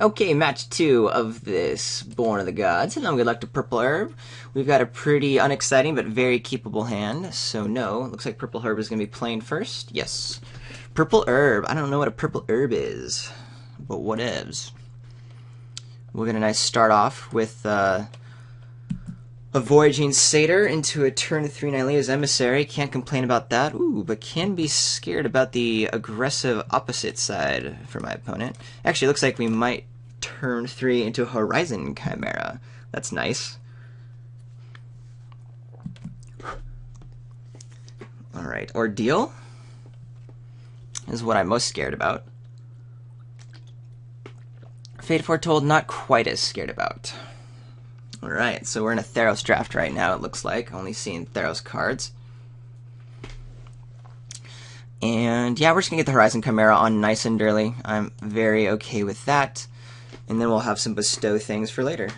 Okay, match 2 of this Born of the Gods. Hello, good luck to Purple Herb. We've got a pretty unexciting but very keepable hand. So no, it looks like Purple Herb is going to be playing first. Yes. Purple Herb. I don't know what a Purple Herb is, but whatevs. We'll get a nice start off with a Voyaging Satyr into a turn 3 Nylea's Emissary. Can't complain about that. Ooh, but can be scared about the aggressive opposite side for my opponent. Actually, it looks like we might turn 3 into a Horizon Chimera. That's nice. Alright, Ordeal is what I'm most scared about. Fate Foretold, not quite as scared about. Alright, so we're in a Theros draft right now, it looks like. Only seeing Theros cards. And yeah, we're just going to get the Horizon Chimera on nice and early. I'm very okay with that. And then we'll have some bestow things for later.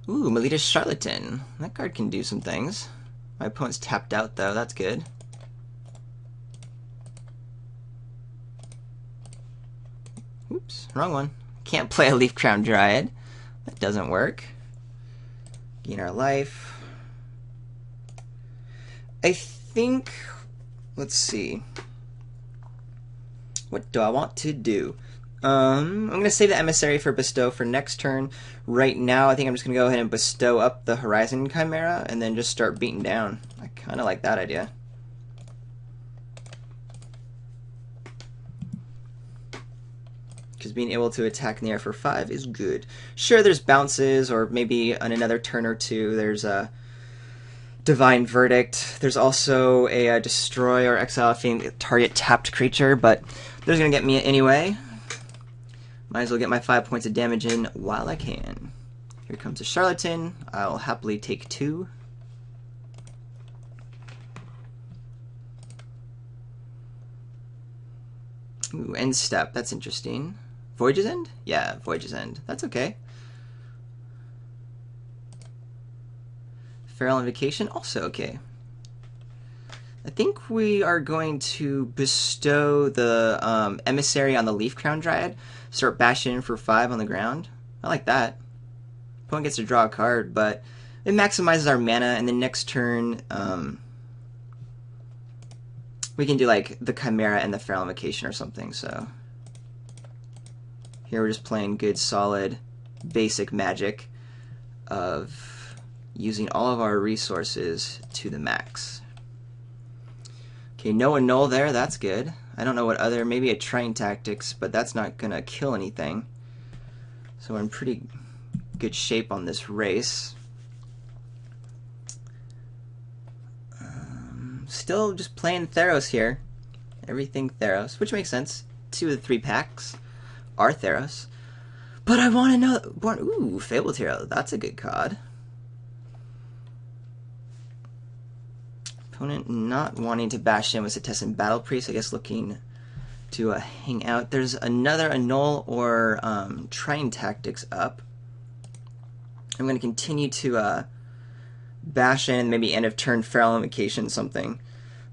Ooh, Melita's Charlatan. That card can do some things. My opponent's tapped out though, that's good. Oops, wrong one. Can't play a Leaf Crown Dryad. That doesn't work. Gain our life. I think, let's see. What do I want to do? I'm going to save the Emissary for bestow for next turn. Right now, I think I'm just going to go ahead and bestow up the Horizon Chimera and then just start beating down. I kind of like that idea. Because being able to attack in the air for 5 is good. Sure, there's bounces, or maybe on another turn or two there's a Divine Verdict. There's also a Destroy or Exile a target tapped creature, but there's going to get me anyway. Might as well get my 5 points of damage in while I can. Here comes a Charlatan. I'll happily take 2. Ooh, End Step. That's interesting. Voyage's End? Yeah, Voyage's End. That's okay. Feral Invocation? Also okay. I think we are going to bestow the Emissary on the Leaf Crown Dryad. Start bashing in for 5 on the ground. I like that. Opponent gets to draw a card, but it maximizes our mana, and then next turn we can do like the Chimera and the Feral Invocation or something, so here we're just playing good, solid, basic Magic of using all of our resources to the max. Okay, no annul there, that's good. I don't know what other, maybe a Train Tactics, but that's not going to kill anything. So we're in pretty good shape on this race. Still just playing Theros here. Everything Theros, which makes sense. 2 of the 3 packs are Theros. But I want to know... Ooh, Fabled Hero, that's a good card. Opponent not wanting to bash in with Setessan Battle Priest, I guess looking to hang out. There's another Annul or Train Tactics up. I'm going to continue to bash in, maybe end of turn Feral Invocation something.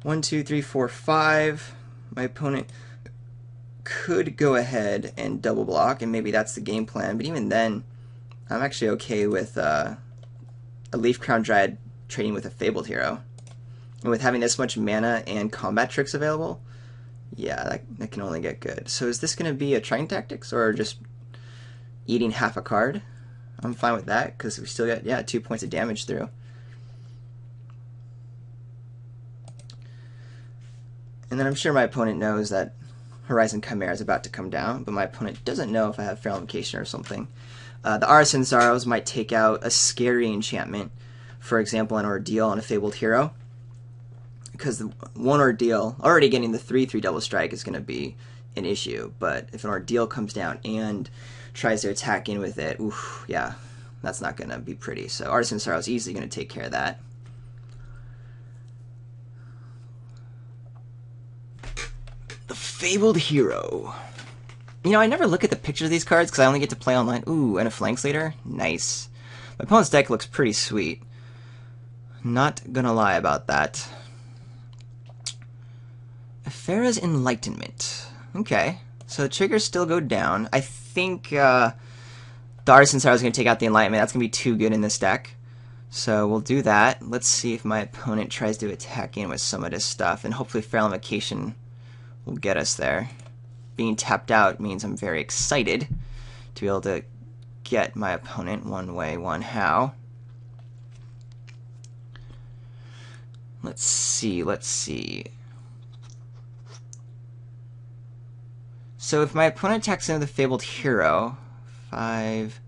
1, 2, 3, 4, 5. My opponent could go ahead and double block, and maybe that's the game plan. But even then, I'm actually okay with a Leaf Crown Dryad trading with a Fabled Hero. And with having this much mana and combat tricks available, yeah, that can only get good. So is this going to be a Train Tactics or just eating half a card? I'm fine with that because we still get, yeah, 2 points of damage through. And then I'm sure my opponent knows that Horizon Chimera is about to come down, but my opponent doesn't know if I have Feral Invocation or something. The Artisan Sorrows might take out a scary enchantment, for example, an Ordeal on a Fabled Hero. Because the 1 Ordeal, already getting the 3/3 double strike is going to be an issue, but if an Ordeal comes down and tries to attack in with it, oof, yeah, that's not going to be pretty. So Artisan Sorrow is easily going to take care of that. The Fabled Hero. You know, I never look at the pictures of these cards because I only get to play online. Ooh, and a Flanks Leader? Nice. My opponent's deck looks pretty sweet. Not gonna lie about that. Farah's Enlightenment. Okay, so the triggers still go down. I think the Artisan Sorrow is going to take out the Enlightenment. That's going to be too good in this deck. So we'll do that. Let's see if my opponent tries to attack in with some of this stuff, and hopefully Feral Invocation will get us there. Being tapped out means I'm very excited to be able to get my opponent one way, one how. Let's see. So if my opponent attacks in with a Fabled Hero, 5,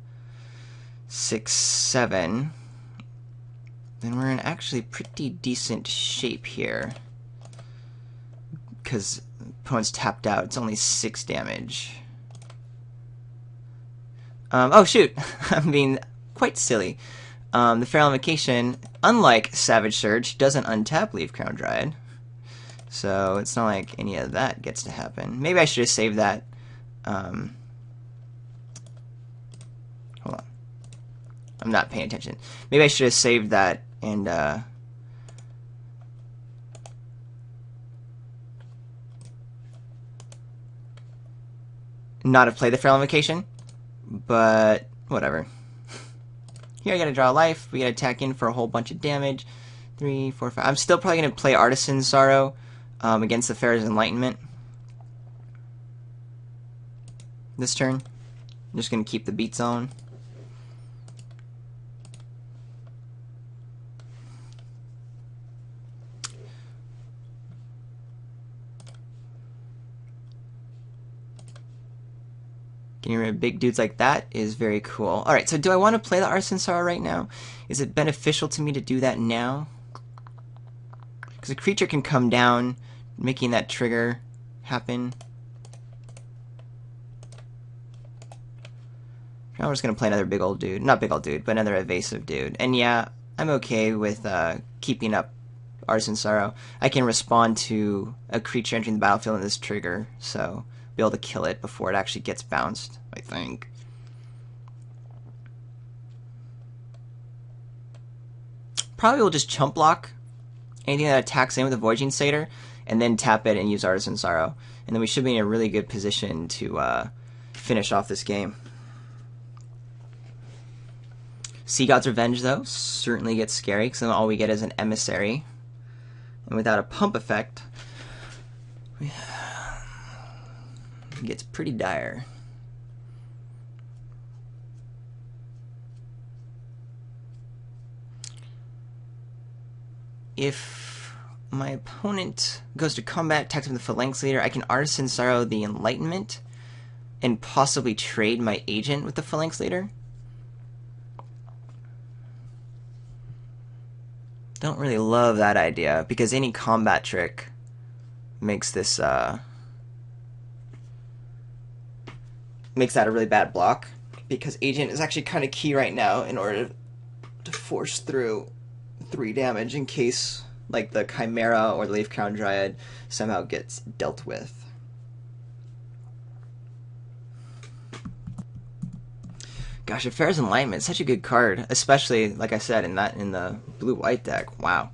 6, 7, then we're in actually pretty decent shape here. Because the opponent's tapped out, it's only 6 damage. Oh shoot, I'm being quite silly. The Feral Invocation, unlike Savage Surge, doesn't untap Leaf Crown Dryad. So it's not like any of that gets to happen. Maybe I should have saved that. Hold on. I'm not paying attention. Maybe I should have saved that and not have played the Feral Invocation. But whatever. Here I gotta draw a life. We gotta attack in for a whole bunch of damage. 3, 4, 5. I'm still probably gonna play Artisan Sorrow against the Farah's Enlightenment this turn. I'm just gonna keep the beats on. Getting rid of big dudes like that is very cool. Alright, so do I want to play the Artisan Sorrow right now? Is it beneficial to me to do that now? Because a creature can come down, making that trigger happen. Now we're just going to play another big old dude. Not big old dude, but another evasive dude. And yeah, I'm okay with keeping up Artisan Sorrow. I can respond to a creature entering the battlefield in this trigger, so be able to kill it before it actually gets bounced, I think. Probably will just chump block anything that attacks in with a Voyaging Satyr, and then tap it and use Artisan Sorrow. And then we should be in a really good position to finish off this game. Sea God's Revenge, though, certainly gets scary, because then all we get is an Emissary. And without a pump effect, it gets pretty dire. If my opponent goes to combat, attacks with the Phalanx Leader, I can Artisan Sorrow the Enlightenment and possibly trade my agent with the Phalanx Leader. Don't really love that idea, because any combat trick makes this makes that a really bad block, because agent is actually kind of key right now in order to force through 3 damage in case like the Chimera or the Leaf Crown Dryad somehow gets dealt with. Gosh, Farah's Enlightenment is such a good card, especially, like I said, in the blue-white deck. Wow.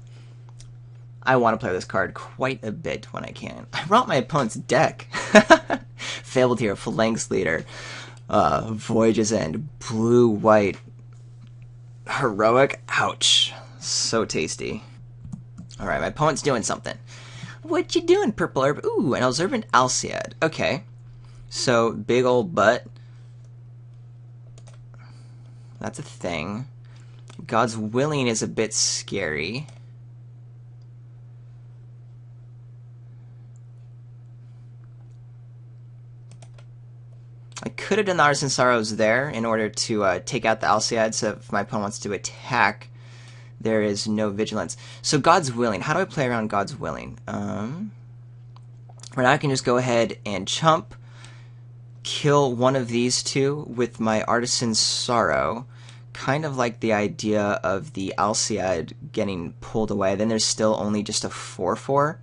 I want to play this card quite a bit when I can. I brought my opponent's deck. Fabled Hero, Phalanx Leader, Voyage's End, blue-white, Heroic. Ouch. So tasty. Alright, my opponent's doing something. What you doing, Purple Herb? Ooh, an Observant Alseid. Okay. So, big old butt. That's a thing. God's Willing is a bit scary. I could have done the Artisan Sorrows there in order to take out the Alseid, so if my opponent wants to attack, there is no vigilance. So God's Willing. How do I play around God's Willing? Right now I can just go ahead and chump, kill one of these two with my Artisan Sorrow, kind of like the idea of the Alseid getting pulled away. Then there's still only just a 4/4,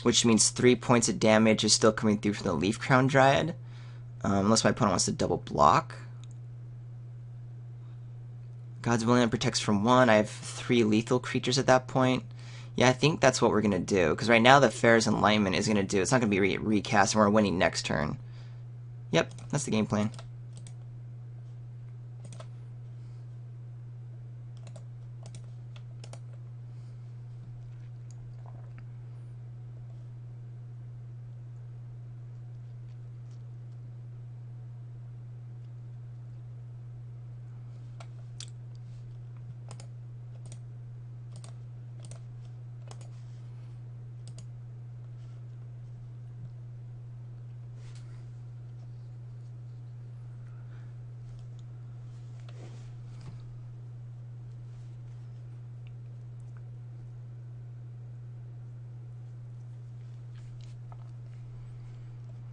which means 3 points of damage is still coming through from the Leaf Crown Dryad, unless my opponent wants to double block. God's Willing protects from 1. I have 3 lethal creatures at that point. Yeah, I think that's what we're going to do. Because right now the Pharaoh's Enlightenment is going to do... It's not going to be recast, and we're winning next turn. Yep, that's the game plan.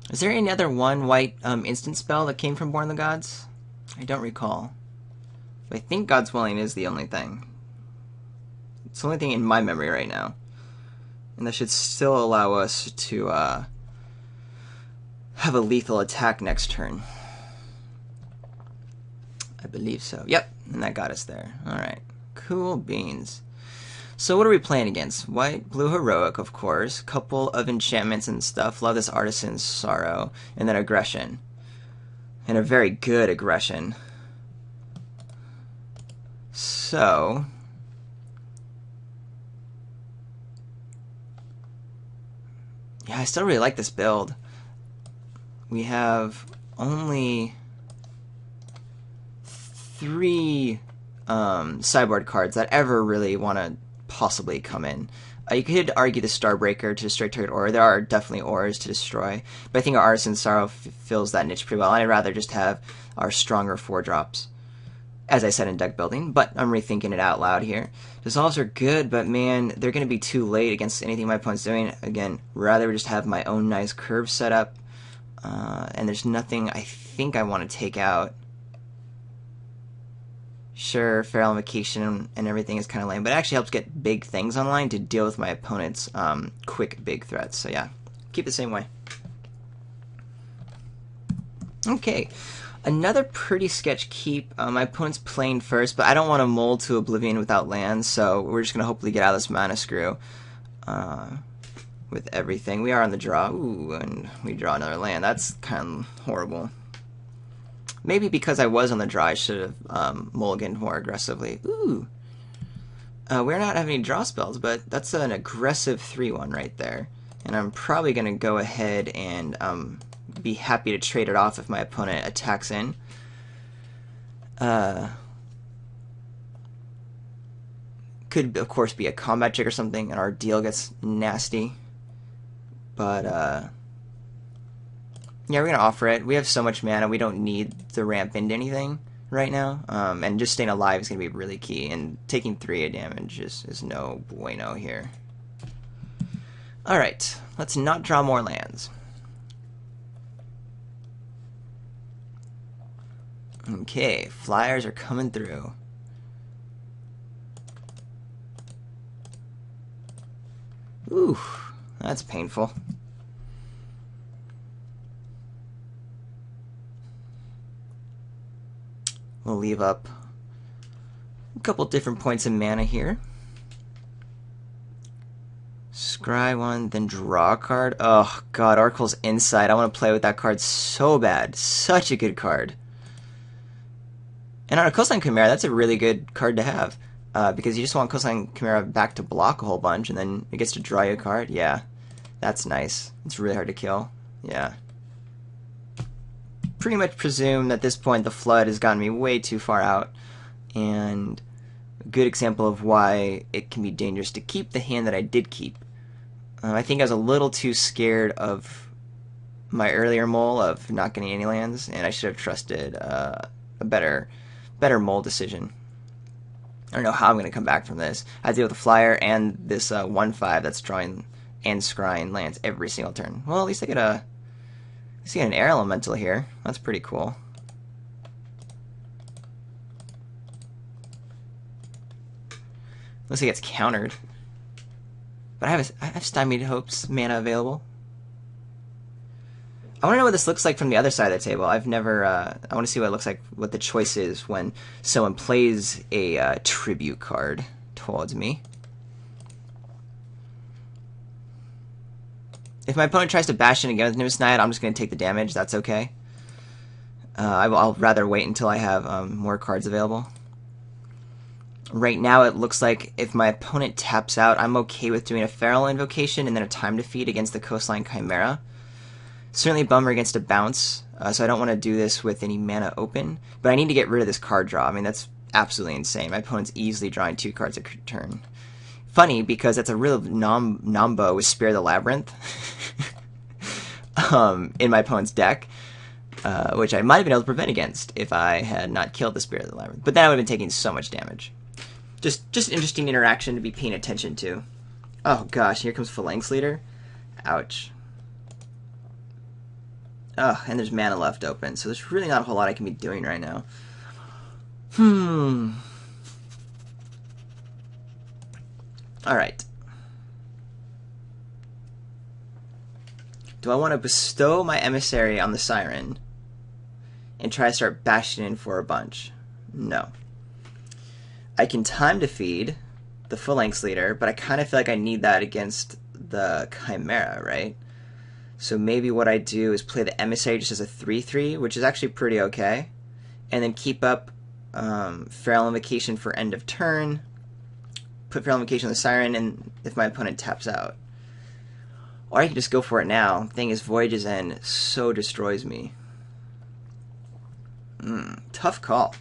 Is there any other 1-white instant spell that came from Born of the Gods? I don't recall. But I think God's Willing is the only thing. It's the only thing in my memory right now. And that should still allow us to have a lethal attack next turn. I believe so. Yep, and that got us there. Alright, cool beans. So what are we playing against? White, blue, heroic, of course. Couple of enchantments and stuff. Love this Artisan's Sorrow. And then aggression. And a very good aggression. So... yeah, I still really like this build. We have only 3 sideboard cards that ever really want to possibly come in. You could argue the Starbreaker to destroy target aura. There are definitely auras to destroy, but I think our Artisan's Sorrow fills that niche pretty well. I'd rather just have our stronger 4-drops, as I said in deck building, but I'm rethinking it out loud here. Dissolves are good, but man, they're going to be too late against anything my opponent's doing. Again, rather just have my own nice curve set up, and there's nothing I think I want to take out. Sure, Feral Invocation and everything is kind of lame, but it actually helps get big things online to deal with my opponent's quick big threats. So yeah, keep it the same way. Okay, another pretty sketch keep. My opponent's playing first, but I don't want to mold to Oblivion without lands, so we're just going to hopefully get out of this mana screw with everything. We are on the draw. Ooh, and we draw another land. That's kind of horrible. Maybe because I was on the draw, I should have mulliganed more aggressively. Ooh. We're not having any draw spells, but that's an aggressive 3-1 right there. And I'm probably going to go ahead and be happy to trade it off if my opponent attacks in. Could, of course, be a combat trick or something, and our deal gets nasty. But, yeah, we're going to offer it. We have so much mana, we don't need to ramp into anything right now. And just staying alive is going to be really key. And taking 3 damage is no bueno here. Alright, let's not draw more lands. Okay, flyers are coming through. Ooh, that's painful. We'll leave up a couple different points of mana here. Scry 1, then draw a card. Oh god, Oracle's Insight. I want to play with that card so bad. Such a good card. And on a Coastline Chimera, that's a really good card to have. Because you just want Coastline Chimera back to block a whole bunch, and then it gets to draw you a card. Yeah, that's nice. It's really hard to kill. Yeah. Pretty much presume that at this point the Flood has gotten me way too far out, and a good example of why it can be dangerous to keep the hand that I did keep. I think I was a little too scared of my earlier mole of not getting any lands, and I should have trusted a better mole decision. I don't know how I'm going to come back from this. I have to deal with the Flyer and this 1/5 that's drawing and scrying lands every single turn. Well, at least I get an air elemental here. That's pretty cool. Unless it gets countered. But I have Stymied Hope's mana available. I want to know what this looks like from the other side of the table. I've never. I want to see what it looks like, what the choice is when someone plays a tribute card towards me. If my opponent tries to bash in again with Nimbus Naiad, I'm just going to take the damage. That's okay. I'll rather wait until I have more cards available. Right now, it looks like if my opponent taps out, I'm okay with doing a Feral Invocation and then a Time Defeat against the Coastline Chimera. Certainly a bummer against a bounce, so I don't want to do this with any mana open. But I need to get rid of this card draw. I mean, that's absolutely insane. My opponent's easily drawing 2 cards a turn. Funny, because that's a real nombo with Spear the Labyrinth in my opponent's deck, which I might have been able to prevent against if I had not killed the Spear of the Labyrinth. But then I would have been taking so much damage. Just interesting interaction to be paying attention to. Oh gosh, here comes Phalanx Leader. Ouch. Oh, and there's mana left open, so there's really not a whole lot I can be doing right now. Alright. Do I want to bestow my Emissary on the Siren and try to start bashing in for a bunch? No. I can Time Defeat the Phalanx Leader, but I kind of feel like I need that against the Chimera, right? So maybe what I do is play the Emissary just as a 3/3, which is actually pretty okay, and then keep up Feral Invocation for end of turn, put Feral Invocation on the Siren, and if my opponent taps out. Or I can just go for it now. The thing is, Voyage's End so destroys me. Tough call.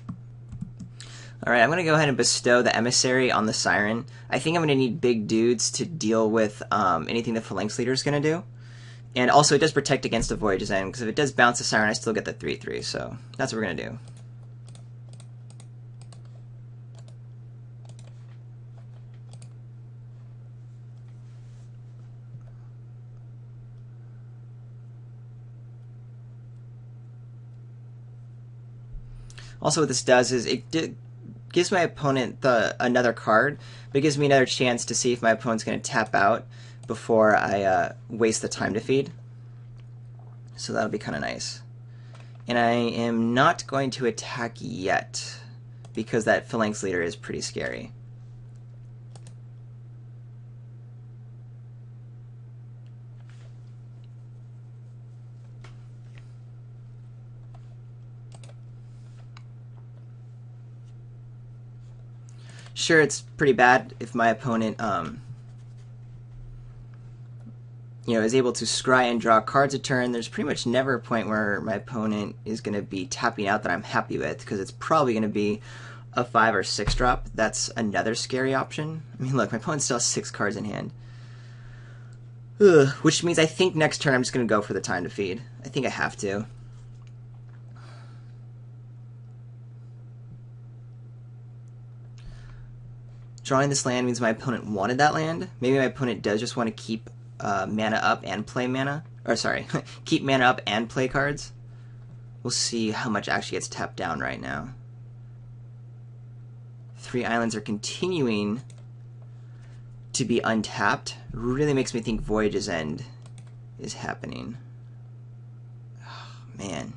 Alright, I'm going to go ahead and bestow the Emissary on the Siren. I think I'm going to need big dudes to deal with anything the Phalanx Leader is going to do. And also, it does protect against the Voyage's End, because if it does bounce the Siren, I still get the 3/3, so that's what we're going to do. Also, what this does is it gives my opponent another card, but it gives me another chance to see if my opponent's going to tap out before I waste the Time Defeat. So that'll be kind of nice. And I am not going to attack yet, because that Phalanx Leader is pretty scary. Sure, it's pretty bad if my opponent is able to scry and draw cards a turn. There's pretty much never a point where my opponent is going to be tapping out that I'm happy with, because it's probably going to be a 5 or 6 drop. That's another scary option. I mean, look, my opponent still has 6 cards in hand. Ugh, which means I think next turn I'm just going to go for the Time Defeat. I think I have to. Drawing this land means my opponent wanted that land. Maybe my opponent does just want to keep mana up and play mana. Or sorry, keep mana up and play cards. We'll see how much actually gets tapped down right now. 3 islands are continuing to be untapped. Really makes me think Voyage's End is happening. Oh, man.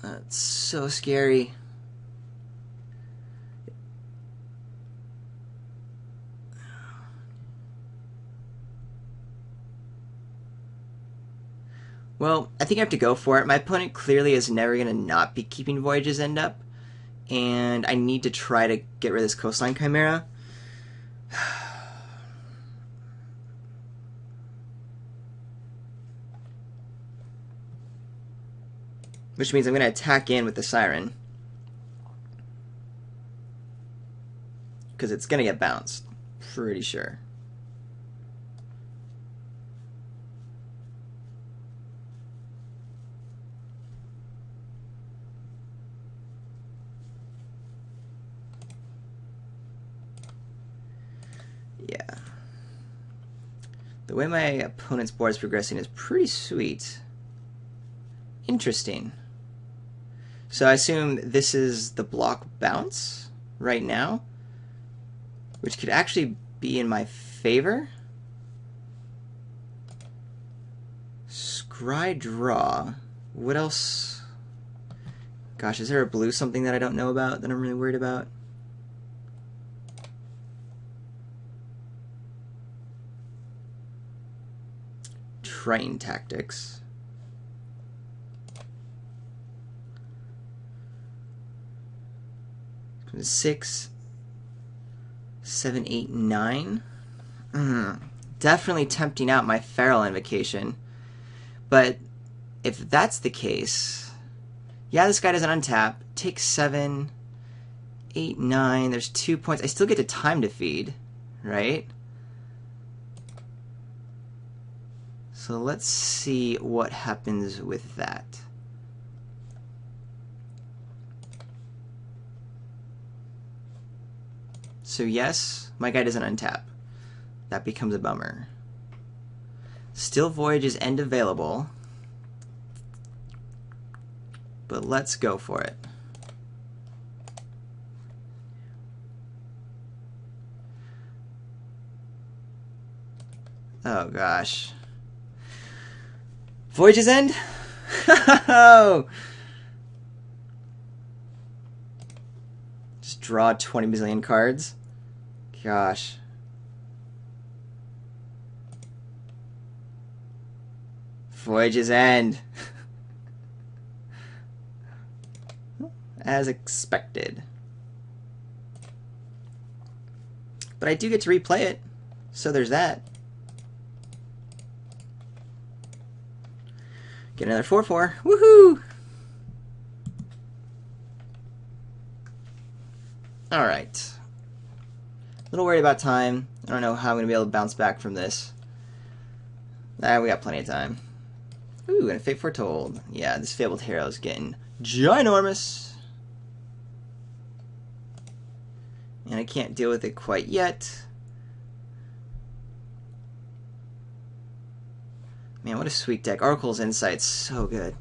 That's so scary. Well, I think I have to go for it. My opponent clearly is never going to not be keeping Voyage's End up, and I need to try to get rid of this Coastline Chimera. Which means I'm going to attack in with the Siren, because it's going to get bounced. Pretty sure. Yeah. The way my opponent's board is progressing is pretty sweet. Interesting. So I assume this is the block bounce right now, which could actually be in my favor. Scry draw. What else? Gosh, is there a blue something that I don't know about that I'm really worried about? Train tactics. Six, 7, 8, 9. Definitely tempting out my Feral Invocation. But if that's the case, yeah, this guy doesn't untap. Take 7, 8, 9. There's 2 points. I still get to time to feed, right? So let's see what happens with that. So yes, my guy doesn't untap. That becomes a bummer. Still Voyage's End available. But let's go for it. Oh gosh. Voyage's End? Just draw 20 bazillion cards. Gosh. Voyage's End. As expected. But I do get to replay it, so there's that. Get another 4/4. Woohoo! Alright. A little worried about time. I don't know how I'm going to be able to bounce back from this. We got plenty of time. Ooh, and a Fate Foretold. Yeah, this Fabled Hero is getting ginormous. And I can't deal with it quite yet. Man, what a sweet deck. Oracle's Insight's so good.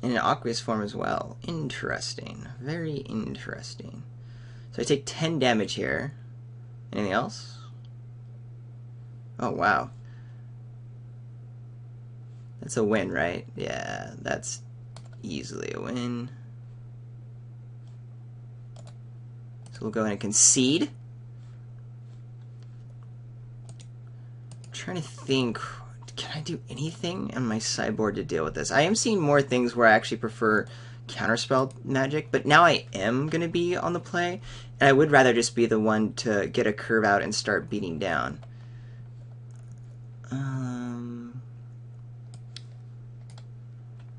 In an aqueous form as well. Interesting. Very interesting. So I take 10 damage here. Anything else? Oh, wow. That's a win, right? Yeah, that's easily a win. So we'll go ahead and concede. I'm trying to think, can I do anything on my sideboard to deal with this? I am seeing more things where I actually prefer counterspell magic, but now I am going to be on the play, and I would rather just be the one to get a curve out and start beating down.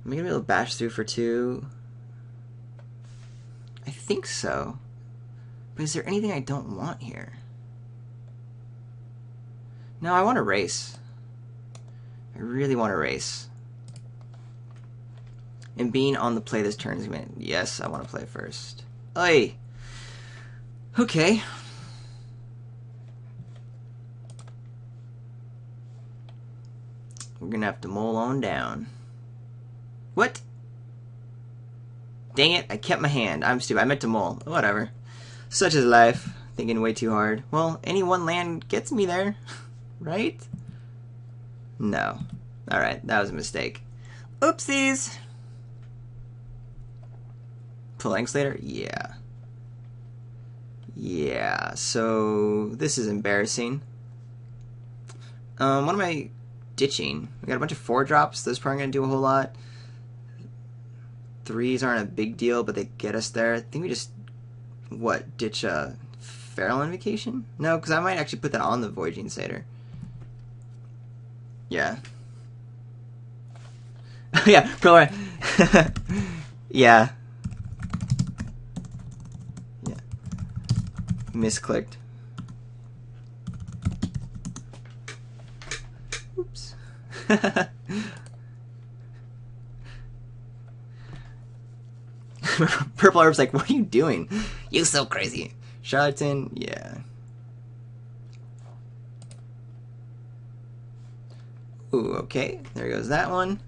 Am I going to be able to bash through for 2? I think so. But is there anything I don't want here? No, I want to race. I really want to race. And being on the play this turn is going to... Yes, I want to play first. Oy! Okay. We're going to have to mull on down. What? Dang it, I kept my hand. I'm stupid. I meant to mull. Whatever. Such is life. Thinking way too hard. Well, any one land gets me there. Right? No. Alright, that was a mistake. Oopsies! Phalanx-Slayer? Yeah. Yeah, so this is embarrassing. What am I ditching? We got a bunch of 4-drops. Those probably going to do a whole lot. 3s aren't a big deal, but they get us there. I think we just, what, ditch a Feral Invocation? No, because I might actually put that on the Voyaging Satyr. Yeah. Yeah, probably. Yeah. Yeah. Misclicked. Oops. Purple Orb's like, what are you doing? You so crazy. Charlatan, yeah. Ooh, okay. There goes that one.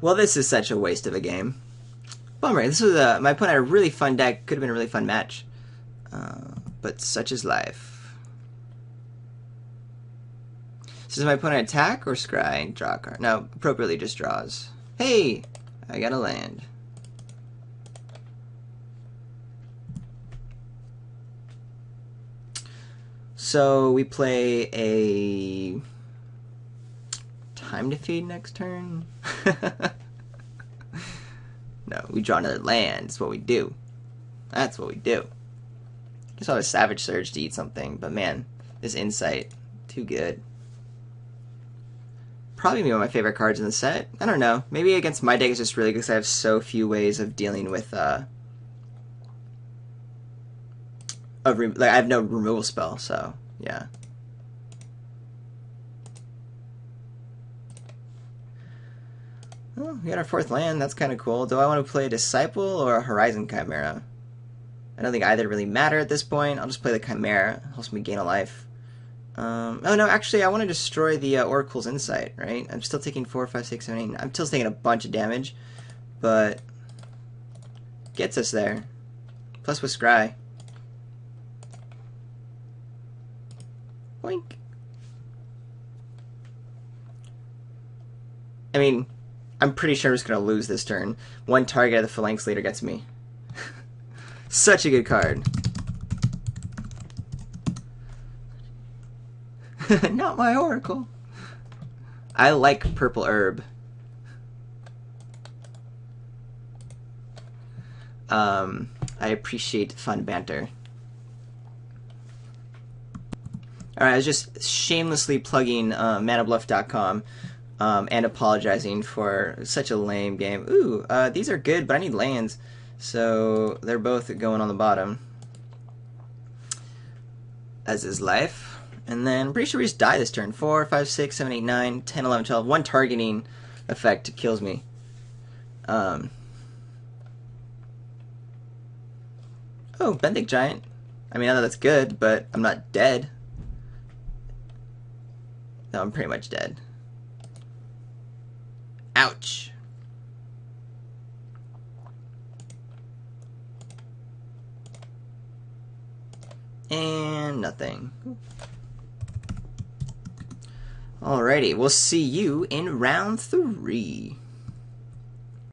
Well, this is such a waste of a game. Bummer. This was my opponent had a really fun deck. Could have been a really fun match. But such is life. So does my opponent attack or scry? Draw a card. No, appropriately just draws. Hey! I got a land. So we play a Time to Feed next turn? No, we draw another land. That's what we do. That's what we do. Guess I'll have a Savage Surge to eat something, but man, this Insight, too good. Probably one of my favorite cards in the set. I don't know. Maybe against my deck it's just really good because I have so few ways of dealing with I have no removal spell, so yeah. Oh, we got our fourth land. That's kind of cool. Do I want to play a Disciple or a Horizon Chimera? I don't think either really matter at this point. I'll just play the Chimera. It helps me gain a life. Oh no, actually I want to destroy the Oracle's Insight, right? I'm still taking 4, 5, 6, 7, 8. I'm still taking a bunch of damage, but gets us there. Plus with Scry. Boink. I mean, I'm pretty sure I'm just going to lose this turn. One target of the Phalanx Leader gets me. Such a good card. Not my Oracle. I like Purple Herb. I appreciate fun banter. Alright, I was just shamelessly plugging manabluff.com and apologizing for such a lame game. Ooh, these are good, but I need lands. So they're both going on the bottom. As is life. And then I'm pretty sure we just die this turn. 4, 5, 6, 7, 8, 9, 10, 11, 12. One targeting effect kills me. Oh, Benthic Giant. I mean, I know that's good, but I'm not dead. No, I'm pretty much dead. Ouch. And nothing. Alrighty, we'll see you in round 3.